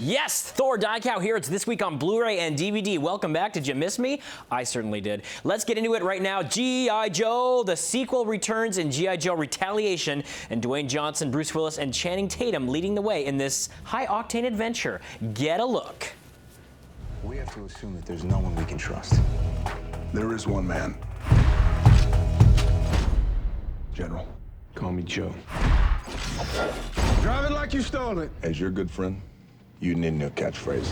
Yes, Thor Diecow here. It's this week on Blu-ray and DVD. Welcome back. Did you miss me? I certainly did. Let's get into it right now. G.I. Joe, the sequel returns in G.I. Joe Retaliation, and Dwayne Johnson, Bruce Willis, and Channing Tatum leading the way in this high-octane adventure. Get a look. We have to assume that there's no one we can trust. There is one man. General, call me Joe. Drive it like you stole it. As your good friend, you need no catchphrase.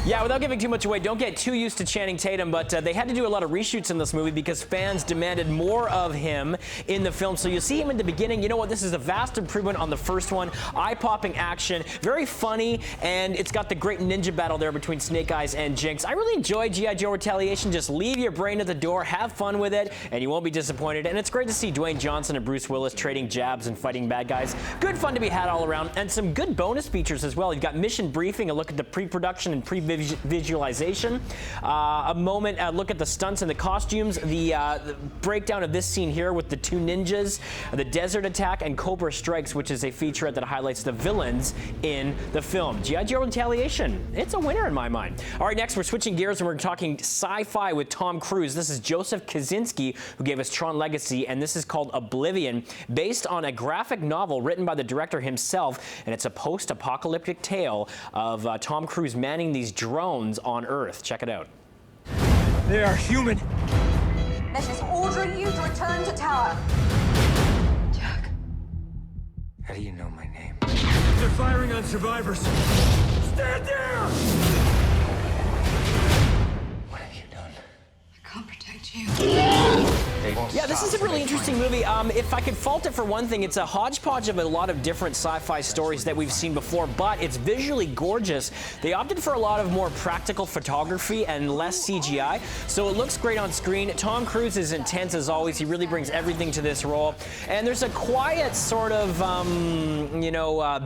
Yeah, without giving too much away, don't get too used to Channing Tatum, but they had to do a lot of reshoots in this movie because fans demanded more of him in the film. So you see him in the beginning. You know what? This is a vast improvement on the first one. Eye-popping action, very funny, and it's got the great ninja battle there between Snake Eyes and Jinx. I really enjoyed G.I. Joe Retaliation. Just leave your brain at the door, have fun with it, and you won't be disappointed. And it's great to see Dwayne Johnson and Bruce Willis trading jabs and fighting bad guys. Good fun to be had all around, and some good bonus features as well. You've got mission briefing, a look at the pre-production and pre-visualization, a moment, a look at the stunts and the costumes, the breakdown of this scene here with the two ninjas, the desert attack, and Cobra Strikes, which is a featurette that highlights the villains in the film. G.I. Joe Retaliation, it's a winner in my mind. All right, next we're switching gears and we're talking sci-fi with Tom Cruise. This is Joseph Kosinski, who gave us Tron Legacy, and this is called Oblivion, based on a graphic novel written by the director himself, and it's a post-apocalyptic tale of Tom Cruise manning these drones on Earth. Check it out. They are human. Mesh is ordering you to return to tower. Jack. How do you know my name? They're firing on survivors. Stand down! What have you done? I can't protect you. Yeah, this is a really interesting movie. If I could fault it for one thing, it's a hodgepodge of a lot of different sci-fi stories that we've seen before, but it's visually gorgeous. They opted for a lot of more practical photography and less CGI, so it looks great on screen. Tom Cruise is intense as always. He really brings everything to this role. And there's a quiet sort of,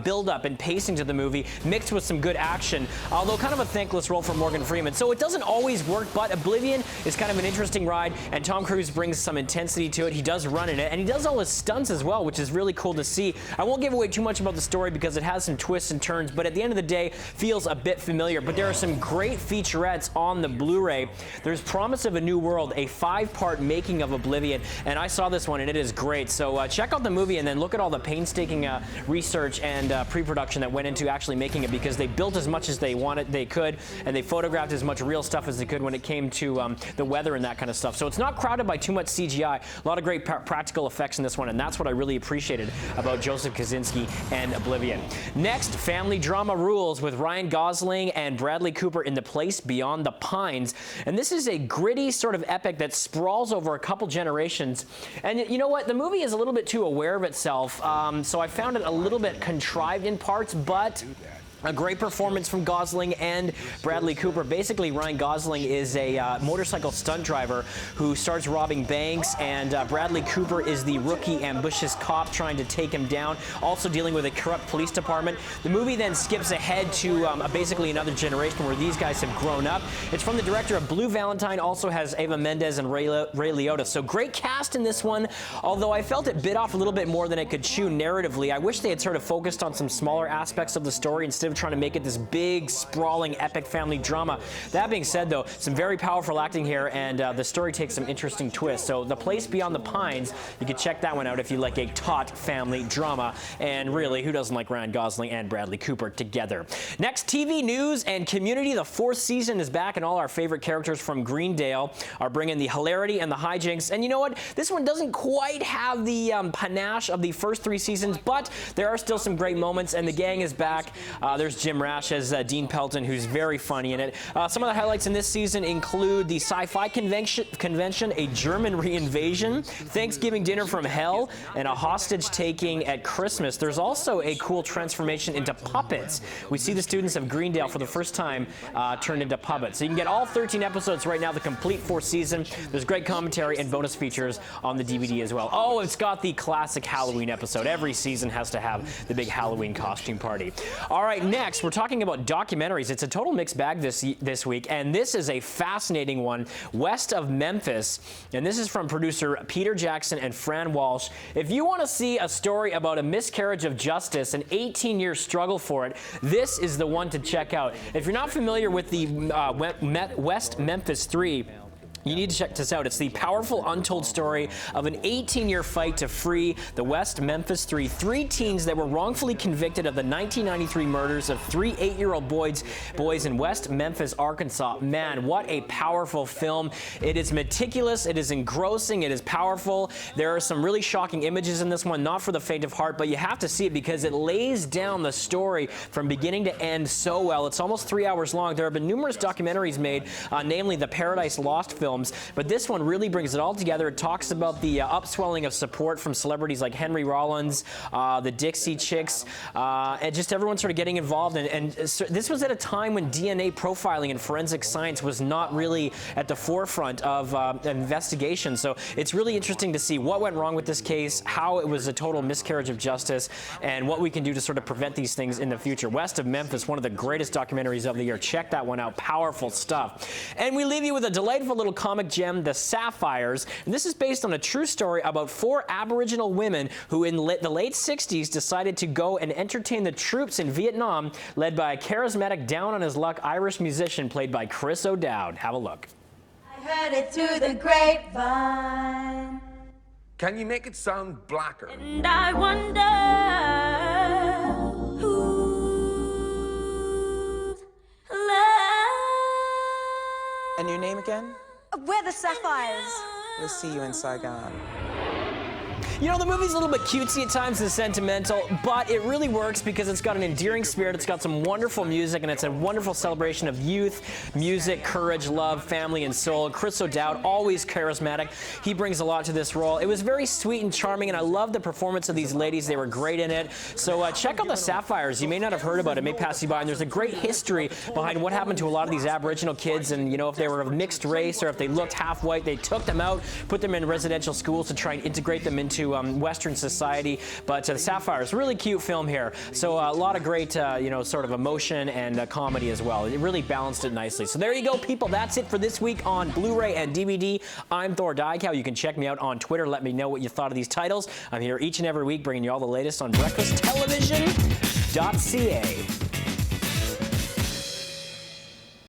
build-up and pacing to the movie, mixed with some good action, although kind of a thankless role for Morgan Freeman. So it doesn't always work, but Oblivion is kind of an interesting ride, and Tom Cruise brings some intensity to it. He does run in it, and he does all his stunts as well, which is really cool to see. I won't give away too much about the story because it has some twists and turns, but at the end of the day, feels a bit familiar. But there are some great featurettes on the Blu-ray. There's Promise of a New World, a 5-part making of Oblivion, and I saw this one, and it is great. So check out the movie and then look at all the painstaking research and pre-production that went into actually making it, because they built as much as they could, and they photographed as much real stuff as they could when it came to the weather and that kind of stuff. So it's not crowded by too much CGI. A lot of great practical effects in this one, and that's what I really appreciated about Joseph Kosinski and Oblivion. Next, family drama rules with Ryan Gosling and Bradley Cooper in The Place Beyond the Pines. And this is a gritty sort of epic that sprawls over a couple generations. And you know what? The movie is a little bit too aware of itself, so I found it a little bit contrived in parts, but a great performance from Gosling and Bradley Cooper. Basically, Ryan Gosling is a motorcycle stunt driver who starts robbing banks, and Bradley Cooper is the rookie, ambitious cop trying to take him down, also dealing with a corrupt police department. The movie then skips ahead to basically another generation where these guys have grown up. It's from the director of Blue Valentine, also has Eva Mendes and Ray Liotta. So great cast in this one, although I felt it bit off a little bit more than it could chew narratively. I wish they had sort of focused on some smaller aspects of the story instead of trying to make it this big, sprawling, epic family drama. That being said, though, some very powerful acting here, and the story takes some interesting twists. So The Place Beyond the Pines, you can check that one out if you like a taut family drama. And really, who doesn't like Ryan Gosling and Bradley Cooper together? Next, TV news and Community. The 4th season is back, and all our favorite characters from Greendale are bringing the hilarity and the hijinks. And you know what? This one doesn't quite have the panache of the first 3 seasons, but there are still some great moments, and the gang is back. There's Jim Rash as Dean Pelton, who's very funny in it. Some of the highlights in this season include the sci-fi convention, a German reinvasion, Thanksgiving dinner from hell, and a hostage-taking at Christmas. There's also a cool transformation into puppets. We see the students of Greendale for the first time turned into puppets. So you can get all 13 episodes right now, the complete 4th season. There's great commentary and bonus features on the DVD as well. Oh, it's got the classic Halloween episode. Every season has to have the big Halloween costume party. All right, next, we're talking about documentaries. It's a total mixed bag this week, and this is a fascinating one, West of Memphis, and this is from producer Peter Jackson and Fran Walsh. If you want to see a story about a miscarriage of justice, an 18-year struggle for it, this is the one to check out. If you're not familiar with the West Memphis 3, you need to check this out. It's the powerful, untold story of an 18-year fight to free the West Memphis 3. Three teens that were wrongfully convicted of the 1993 murders of three 8-year-old boys in West Memphis, Arkansas. Man, what a powerful film. It is meticulous, it is engrossing, it is powerful. There are some really shocking images in this one, not for the faint of heart, but you have to see it because it lays down the story from beginning to end so well. It's almost 3 hours long. There have been numerous documentaries made, namely the Paradise Lost films, but this one really brings it all together. It talks about the upswelling of support from celebrities like Henry Rollins, the Dixie Chicks, and just everyone sort of getting involved. And this was at a time when DNA profiling and forensic science was not really at the forefront of investigation. So it's really interesting to see what went wrong with this case, how it was a total miscarriage of justice, and what we can do to sort of prevent these things in the future. West of Memphis, one of the greatest documentaries of the year. Check that one out. Powerful stuff. And we leave you with a delightful little comic gem, The Sapphires. And this is based on a true story about 4 Aboriginal women who in the late 60s decided to go and entertain the troops in Vietnam, led by a charismatic, down-on-his-luck Irish musician played by Chris O'Dowd. Have a look. I heard it through the grapevine. Can you make it sound blacker? And I wonder who's love. And your name again? We're the Sapphires. We'll see you in Saigon. You know, the movie's a little bit cutesy at times and sentimental, but it really works because it's got an endearing spirit, it's got some wonderful music, and it's a wonderful celebration of youth, music, courage, love, family, and soul. Chris O'Dowd, always charismatic. He brings a lot to this role. It was very sweet and charming, and I love the performance of these ladies. They were great in it. So check out The Sapphires. You may not have heard about it. It may pass you by, and there's a great history behind what happened to a lot of these Aboriginal kids, and, you know, if they were of mixed race or if they looked half white, they took them out, put them in residential schools to try and integrate them into Western society. But The Sapphires, really cute film here. So a lot of great, you know, sort of emotion and comedy as well. It really balanced it nicely. So there you go, people. That's it for this week on Blu-ray and DVD. I'm Thor Dykow. You can check me out on Twitter. Let me know what you thought of these titles. I'm here each and every week bringing you all the latest on breakfasttelevision.ca.